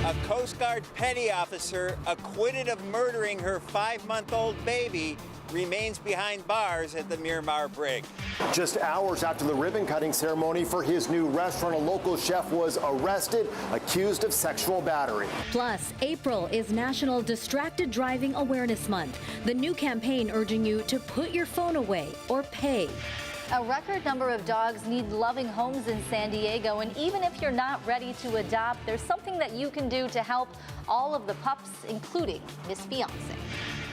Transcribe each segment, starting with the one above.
A Coast Guard petty officer acquitted of murdering her 5-month-old baby remains behind bars at the Miramar Brig. Just hours after the ribbon-cutting ceremony for his new restaurant, a local chef was arrested, accused of sexual battery. Plus, April is National Distracted Driving Awareness Month. The new campaign urging you to put your phone away or pay. A record number of dogs need loving homes in San Diego, and even if you're not ready to adopt, there's something that you can do to help all of the pups, including Miss Beyonce.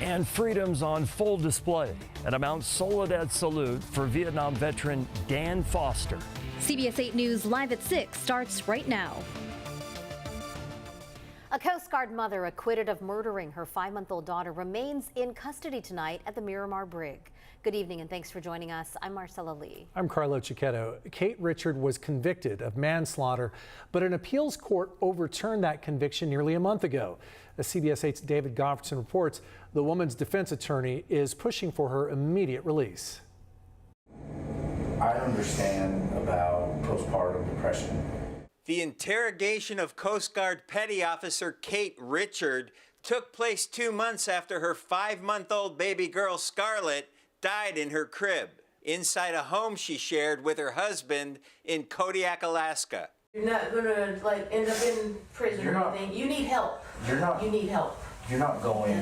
And freedom's on full display at a Mount Soledad salute for Vietnam veteran Dan Foster. CBS 8 News Live at 6 starts right now. A Coast Guard mother acquitted of murdering her 5-month-old daughter remains in custody tonight at the Miramar Brig. Good evening and thanks for joining us. I'm Marcella Lee. I'm Carlo Cicchetto. Kate Richard was convicted of manslaughter, but an appeals court overturned that conviction nearly a month ago. As CBS 8's David Goffredson reports, the woman's defense attorney is pushing for her immediate release. I understand about postpartum depression. The interrogation of Coast Guard Petty Officer Kate Richard took place 2 months after her 5-month-old baby girl, Scarlett, died in her crib inside a home she shared with her husband in Kodiak, Alaska. You're not gonna end up in prison or anything. You need help. You need help. You're not going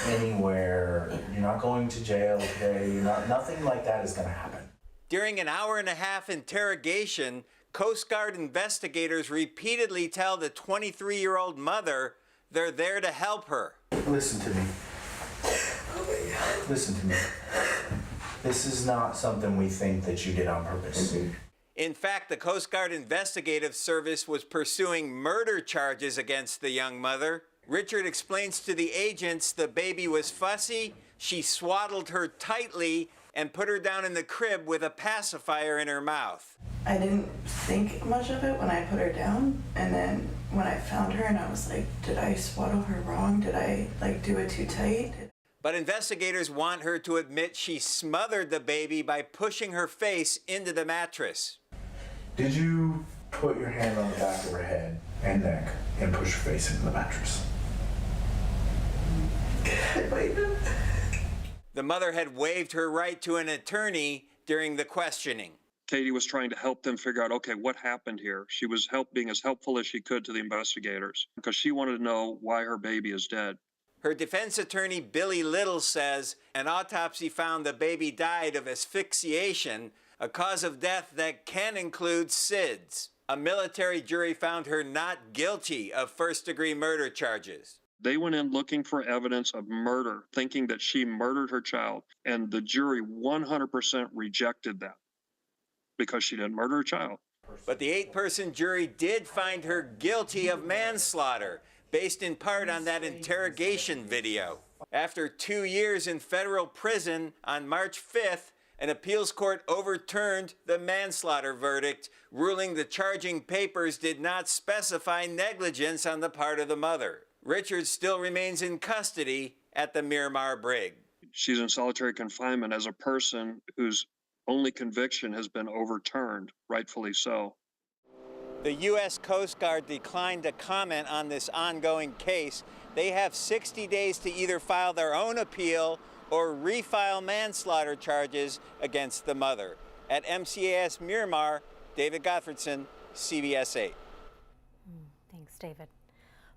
anywhere. You're not going to jail today. Nothing like that is gonna happen. During an hour-and-a-half interrogation, Coast Guard investigators repeatedly tell the 23-year-old mother they're there to help her. Listen to me. Listen to me. This is not something we think that you did on purpose. In fact, the Coast Guard Investigative Service was pursuing murder charges against the young mother. Richard explains to the agents the baby was fussy, she swaddled her tightly, and put her down in the crib with a pacifier in her mouth. I didn't think much of it when I put her down, and then when I found her and I was like, did I swaddle her wrong? Did I do it too tight? But investigators want her to admit she smothered the baby by pushing her face into the mattress. Did you put your hand on the back of her head and neck and push her face into the mattress? The mother had waived her right to an attorney during the questioning. Katie was trying to help them figure out, okay, what happened here? She was being as helpful as she could to the investigators because she wanted to know why her baby is dead. Her defense attorney, Billy Little, says an autopsy found the baby died of asphyxiation, a cause of death that can include SIDS. A military jury found her not guilty of first-degree murder charges. They went in looking for evidence of murder, thinking that she murdered her child, and the jury 100% rejected that because she didn't murder her child. But the 8-person jury did find her guilty of manslaughter, based in part on that interrogation video. After 2 years in federal prison on March 5th, an appeals court overturned the manslaughter verdict, ruling the charging papers did not specify negligence on the part of the mother. Richard still remains in custody at the Miramar Brig. She's in solitary confinement as a person whose only conviction has been overturned, rightfully so. The U.S. Coast Guard declined to comment on this ongoing case. They have 60 days to either file their own appeal or refile manslaughter charges against the mother. At MCAS Miramar, David Goffredson, CBS 8. Thanks, David.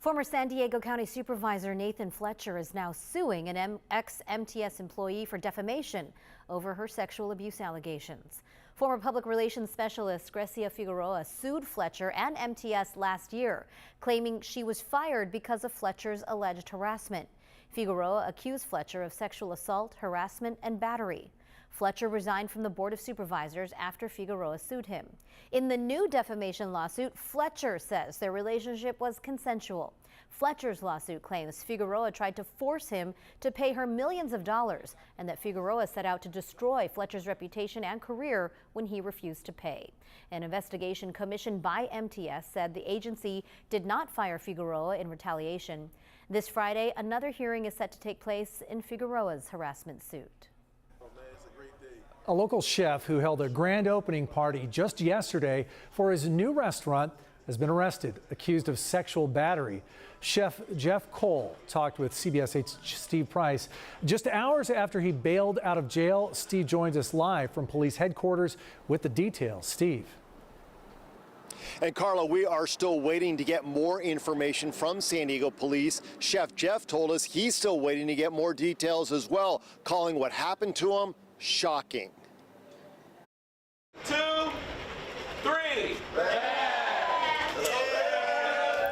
Former San Diego County Supervisor Nathan Fletcher is now suing an ex-MTS employee for defamation over her sexual abuse allegations. Former Public Relations Specialist Grecia Figueroa sued Fletcher and MTS last year, claiming she was fired because of Fletcher's alleged harassment. Figueroa accused Fletcher of sexual assault, harassment, and battery. Fletcher resigned from the Board of Supervisors after Figueroa sued him. In the new defamation lawsuit, Fletcher says their relationship was consensual. Fletcher's lawsuit claims Figueroa tried to force him to pay her millions of dollars and that Figueroa set out to destroy Fletcher's reputation and career when he refused to pay. An investigation commissioned by MTS said the agency did not fire Figueroa in retaliation. This Friday, another hearing is set to take place in Figueroa's harassment suit. A local chef who held a grand opening party just yesterday for his new restaurant has been arrested, accused of sexual battery. Chef Jeff Cole talked with CBS 8's Steve Price. Just hours after he bailed out of jail, Steve joins us live from police headquarters with the details. Steve. And Carla, we are still waiting to get more information from San Diego police. Chef Jeff told us he's still waiting to get more details as well, calling what happened to him shocking. 2, 3.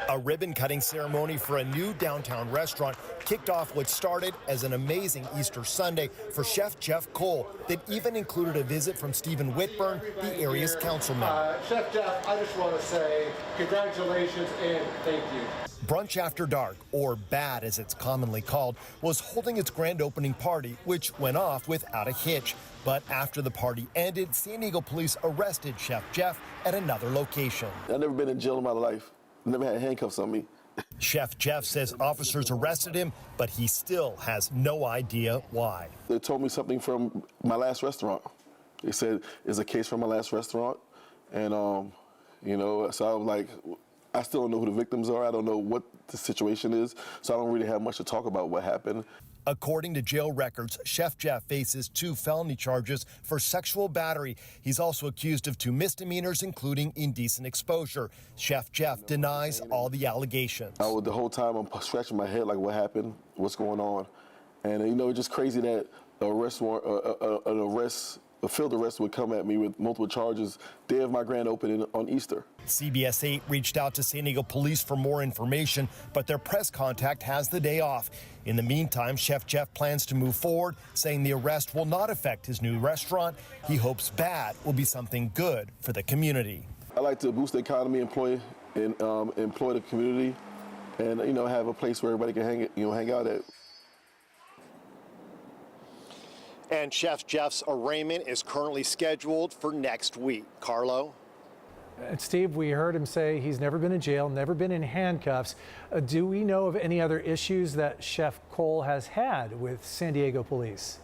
A ribbon-cutting ceremony for a new downtown restaurant kicked off what started as an amazing Easter Sunday for Chef Jeff Cole that even included a visit from Stephen Whitburn, the area's councilman. Chef Jeff, I just want to say congratulations and thank you. Brunch After Dark, or BAD as it's commonly called, was holding its grand opening party, which went off without a hitch. But after the party ended, San Diego police arrested Chef Jeff at another location. I've never been in jail in my life. Never had handcuffs on me. Chef Jeff says officers arrested him, but he still has no idea why. They told me something from my last restaurant. They said it's a case from my last restaurant. And, you know, so I was like, I still don't know who the victims are. I don't know what the situation is. So I don't really have much to talk about what happened. According to jail records, Chef Jeff faces 2 felony charges for sexual battery. He's also accused of 2 misdemeanors, including indecent exposure. Chef Jeff denies all the allegations. The whole time I'm scratching my head like, what happened? What's going on? And, you know, it's just crazy that a field arrest would come at me with multiple charges day of my grand opening on Easter. CBS 8 reached out to San Diego police for more information, but their press contact has the day off. In the meantime, Chef Jeff plans to move forward, saying the arrest will not affect his new restaurant. He hopes BAD will be something good for the community. I like to boost the economy, employ the community, and, you know, have a place where everybody can hang out at. And Chef Jeff's arraignment is currently scheduled for next week. Carlo? And Steve, we heard him say he's never been in jail, never been in handcuffs. Do we know of any other issues that Chef Cole has had with San Diego police?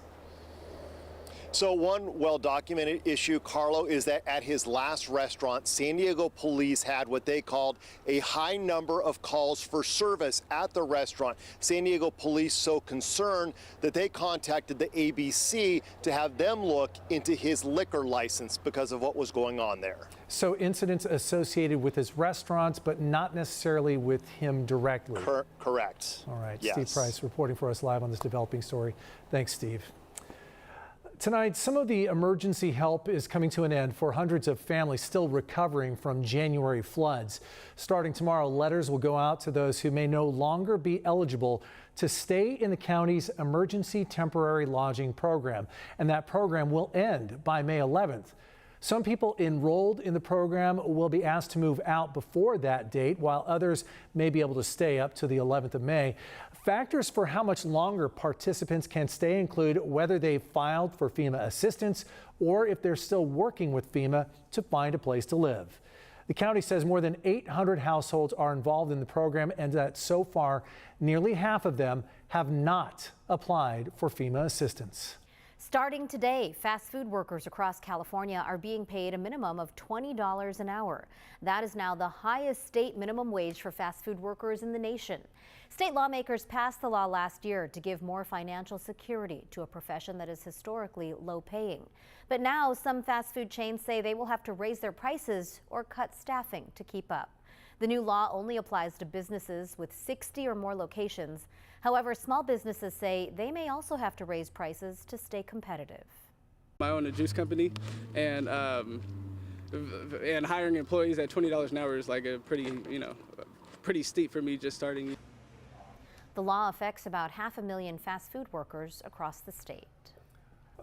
So one well-documented issue, Carlo, is that at his last restaurant, San Diego police had what they called a high number of calls for service at the restaurant. San Diego police so concerned that they contacted the ABC to have them look into his liquor license because of what was going on there. So incidents associated with his restaurants, but not necessarily with him directly. Correct. All right. Yes. Steve Price reporting for us live on this developing story. Thanks, Steve. Tonight, some of the emergency help is coming to an end for hundreds of families still recovering from January floods. Starting tomorrow, letters will go out to those who may no longer be eligible to stay in the county's emergency temporary lodging program. And that program will end by May 11th. Some people enrolled in the program will be asked to move out before that date, while others may be able to stay up to the 11th of May. Factors for how much longer participants can stay include whether they've filed for FEMA assistance or if they're still working with FEMA to find a place to live. The county says more than 800 households are involved in the program and that so far, nearly half of them have not applied for FEMA assistance. Starting today, fast food workers across California are being paid a minimum of $20 an hour. That is now the highest state minimum wage for fast food workers in the nation. State lawmakers passed the law last year to give more financial security to a profession that is historically low paying. But now some fast food chains say they will have to raise their prices or cut staffing to keep up. The new law only applies to businesses with 60 or more locations. However, small businesses say they may also have to raise prices to stay competitive. I own a juice company, and hiring employees at $20 an hour is like a pretty steep for me just starting. The law affects about 500,000 fast food workers across the state.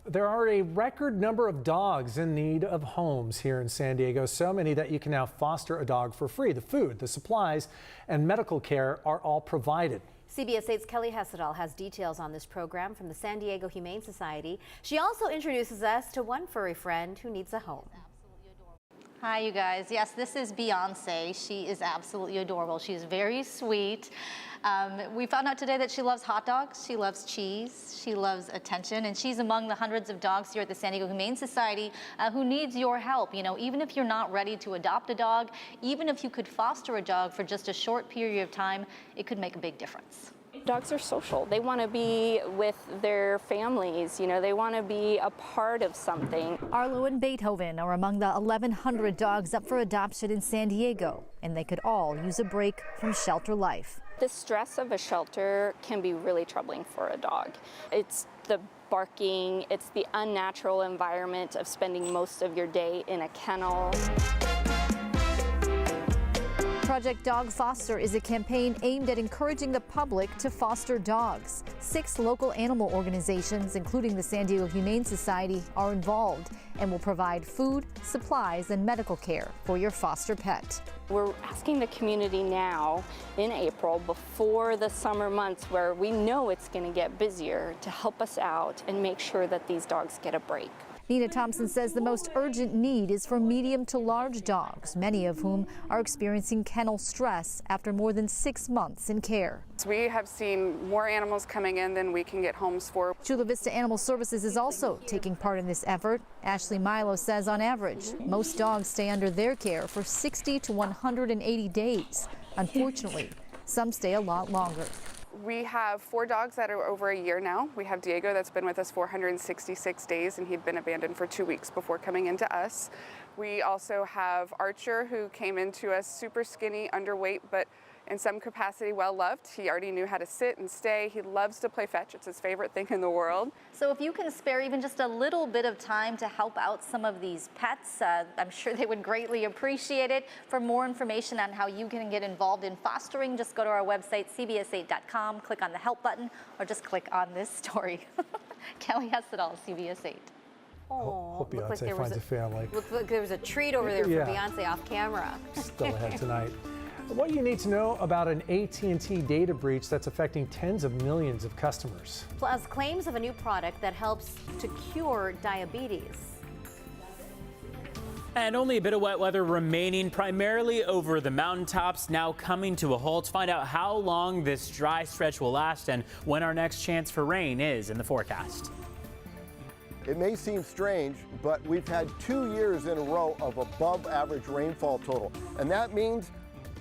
There are a record number of dogs in need of homes here in San Diego, so many that you can now foster a dog for free. The food, the supplies, and medical care are all provided. CBS 8's Kelly Hessedal has details on this program from the San Diego Humane Society. She also introduces us to one furry friend who needs a home. Hi, you guys. Yes, this is Beyonce. She is absolutely adorable. She's very sweet. We found out today that she loves hot dogs, she loves cheese, she loves attention, and she's among the hundreds of dogs here at the San Diego Humane Society who needs your help. You know, even if you're not ready to adopt a dog, even if you could foster a dog for just a short period of time, it could make a big difference. Dogs are social. They want to be with their families. You know, they want to be a part of something. Arlo and Beethoven are among the 1,100 dogs up for adoption in San Diego, and they could all use a break from shelter life. The stress of a shelter can be really troubling for a dog. It's the barking, it's the unnatural environment of spending most of your day in a kennel. Project Dog Foster is a campaign aimed at encouraging the public to foster dogs. 6 local animal organizations, including the San Diego Humane Society, are involved and will provide food, supplies, and medical care for your foster pet. We're asking the community now in April, before the summer months where we know it's going to get busier, to help us out and make sure that these dogs get a break. Nina Thompson says the most urgent need is for medium to large dogs, many of whom are experiencing kennel stress after more than 6 months in care. We have seen more animals coming in than we can get homes for. Chula Vista Animal Services is also taking part in this effort. Ashley Milo says on average, most dogs stay under their care for 60 to 180 days. Unfortunately, some stay a lot longer. We have 4 dogs that are over a year now. We have Diego that's been with us 466 days, and he'd been abandoned for 2 weeks before coming into us. We also have Archer, who came into us super skinny, underweight, but in some capacity well-loved. He already knew how to sit and stay. He loves to play fetch. It's his favorite thing in the world. So if you can spare even just a little bit of time to help out some of these pets, I'm sure they would greatly appreciate it. For more information on how you can get involved in fostering, just go to our website, cbs8.com, click on the help button, or just click on this story. Kelly Hessedal, CBS 8. Oh, hope Beyonce finds a family. Looks like there was a treat over there for Beyonce off camera. Still ahead tonight. What you need to know about an AT&T data breach that's affecting tens of millions of customers. Plus, claims of a new product that helps to cure diabetes. And only a bit of wet weather remaining, primarily over the mountaintops, now coming to a halt. Find out how long this dry stretch will last and when our next chance for rain is in the forecast. It may seem strange, but we've had 2 years in a row of above average rainfall total, and that means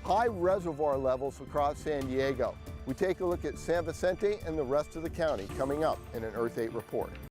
high reservoir levels across San Diego. We take a look at San Vicente and the rest of the county coming up in an Earth 8 report.